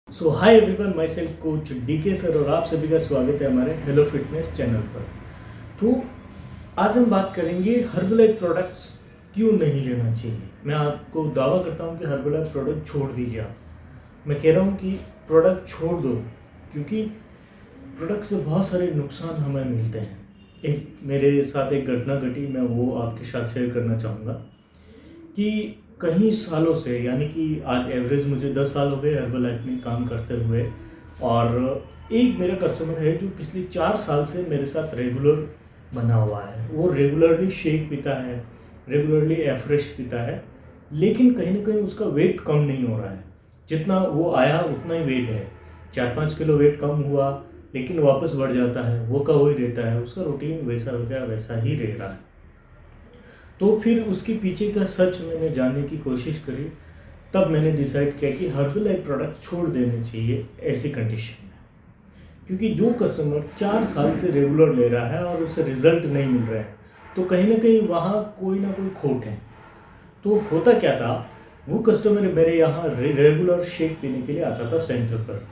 सो hi everyone, myself coach DK sir और आप सभी का स्वागत है हमारे हेलो फिटनेस चैनल पर। तो आज हम बात करेंगे हर्बलाइफ प्रोडक्ट्स क्यों नहीं लेना चाहिए। मैं आपको दावा करता हूँ कि हर्बलाइफ प्रोडक्ट छोड़ दीजिए आप। मैं कह रहा हूँ कि प्रोडक्ट छोड़ दो, क्योंकि प्रोडक्ट से बहुत सारे नुकसान हमें मिलते हैं। एक मेरे साथ एक घटना घटी, मैं वो आपके साथ शेयर करना चाहूँगा कि कई सालों से, यानी कि आज एवरेज मुझे 10 साल हो गए हर्बलाइफ में काम करते हुए, और एक मेरा कस्टमर है जो पिछले 4 साल से मेरे साथ रेगुलर बना हुआ है। वो रेगुलरली शेक पीता है, रेगुलरली एफ्रेश पीता है, लेकिन कहीं ना कहीं उसका वेट कम नहीं हो रहा है। जितना वो आया उतना ही वेट है। 4-5 किलो वेट कम हुआ, लेकिन वापस बढ़ जाता है, वो का वही रहता है, उसका रूटीन वैसा हो गया, वैसा ही रह रहा है। तो फिर उसके पीछे का सच मैंने जानने की कोशिश करी। तब मैंने डिसाइड किया कि हर्बलाइफ प्रोडक्ट छोड़ देने चाहिए ऐसी कंडीशन में, क्योंकि जो कस्टमर 4 साल से रेगुलर ले रहा है और उसे रिजल्ट नहीं मिल रहा है, तो कहीं ना कहीं वहाँ कोई ना कोई खोट है। तो होता क्या था, वो कस्टमर मेरे यहाँ रेगुलर शेक पीने के लिए आता था सेंटर पर।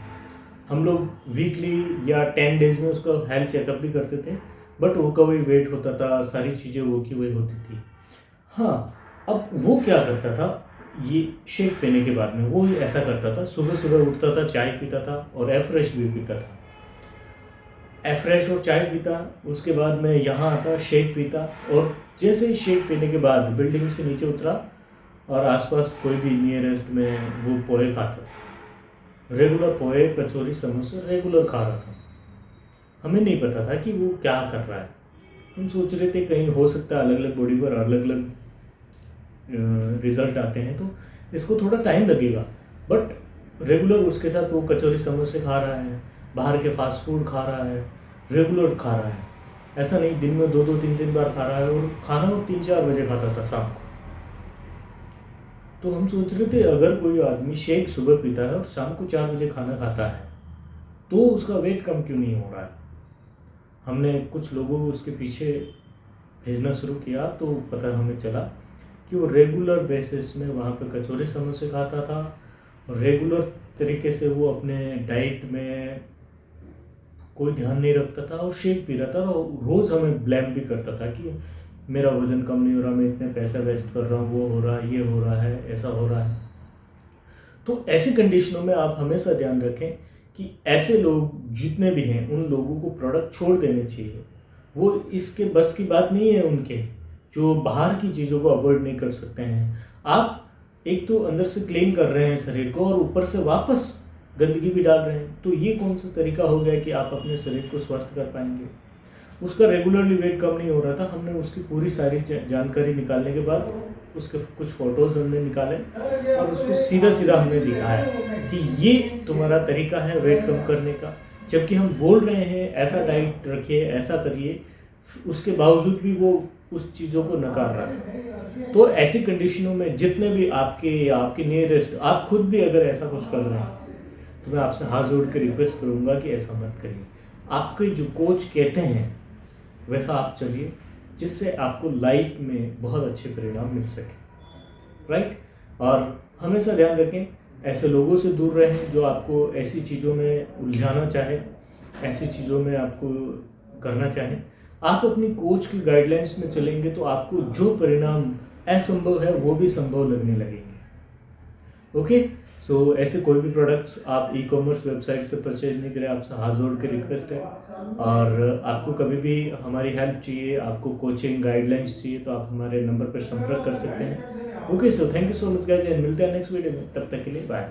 हम लोग वीकली या 10 डेज में उसका हेल्थ चेकअप भी करते थे, बट वो का वही वेट होता था, सारी चीज़ें वो की वही होती थी। हाँ, अब वो क्या करता था, ये शेक पीने के बाद में वो ऐसा करता था, सुबह सुबह उठता था, चाय पीता था और एफ्रेश भी पीता था। एफ्रेश और चाय पीता, उसके बाद में यहाँ आता, शेक पीता, और जैसे ही शेक पीने के बाद बिल्डिंग से नीचे उतरा और आसपास कोई भी नियरेस्ट में वो पोहे खाता था। रेगुलर पोहे, कचौरी, समोसे रेगुलर खा रहा था। हमें नहीं पता था कि वो क्या कर रहा है। हम सोच रहे थे कहीं हो सकता है अलग अलग बॉडी पर अलग अलग रिजल्ट आते हैं, तो इसको थोड़ा टाइम लगेगा। बट रेगुलर उसके साथ वो कचौरी समोसे खा रहा है, बाहर के फास्ट फूड खा रहा है, रेगुलर खा रहा है। ऐसा नहीं दिन में 2-2 3-3 बार खा रहा है, और खाना वो 3-4 बजे खाता था शाम को। तो हम सोच रहे थे अगर कोई आदमी शेक सुबह पीता है और शाम को 4 बजे खाना खाता है, तो उसका वेट कम क्यों नहीं हो रहा है। हमने कुछ लोगों को उसके पीछे भेजना शुरू किया, तो पता हमें चला कि वो रेगुलर बेसिस में वहाँ पे कचौरी समोसे खाता था, और रेगुलर तरीके से वो अपने डाइट में कोई ध्यान नहीं रखता था और शेक पी रहा था, और रोज़ हमें ब्लेम भी करता था कि मेरा वज़न कम नहीं हो रहा, मैं इतने पैसे वेस्ट कर रहा हूँ, वो हो रहा है, ये हो रहा है, ऐसा हो रहा है। तो ऐसी कंडीशनों में आप हमेशा ध्यान रखें कि ऐसे लोग जितने भी हैं, उन लोगों को प्रोडक्ट छोड़ देने चाहिए। वो इसके बस की बात नहीं है उनके, जो बाहर की चीज़ों को अवॉइड नहीं कर सकते हैं। आप एक तो अंदर से क्लीन कर रहे हैं शरीर को, और ऊपर से वापस गंदगी भी डाल रहे हैं, तो ये कौन सा तरीका हो गया कि आप अपने शरीर को स्वस्थ कर पाएंगे। उसका रेगुलरली वेट कम नहीं हो रहा था। हमने उसकी पूरी सारी जानकारी निकालने के बाद उसके कुछ फ़ोटोज़ हमने निकाले, और उसको सीधा सीधा हमने दिखाया कि ये तुम्हारा तरीका है वेट कम करने का। जबकि हम बोल रहे हैं ऐसा डाइट रखिए, ऐसा करिए, उसके बावजूद भी वो उस चीज़ों को नकार रहा था। तो ऐसी कंडीशनों में जितने भी आपके नियरेस्ट, आप खुद भी अगर ऐसा कुछ कर रहे हैं, तो मैं आपसे हाथ जोड़ के रिक्वेस्ट करूँगा कि ऐसा मत करिए। आपके जो कोच कहते हैं वैसा आप चलिए, जिससे आपको लाइफ में बहुत अच्छे परिणाम मिल सके, राइट। और हमेशा ध्यान रखें, ऐसे लोगों से दूर रहें जो आपको ऐसी चीज़ों में उलझाना चाहे, ऐसी चीज़ों में आपको करना चाहे। आप अपनी कोच की गाइडलाइंस में चलेंगे तो आपको जो परिणाम असंभव है वो भी संभव लगने लगेंगे। ओके, सो ऐसे कोई भी प्रोडक्ट्स आप ई कॉमर्स वेबसाइट से परचेज नहीं करें, आपसे हाथ जोड़ के रिक्वेस्ट है। और आपको कभी भी हमारी हेल्प चाहिए, आपको कोचिंग गाइडलाइंस चाहिए, तो आप हमारे नंबर पर संपर्क कर सकते हैं। Okay, so thank you so much guys, and मिलते हैं नेक्स्ट वीडियो में। तब तक के लिए बाय।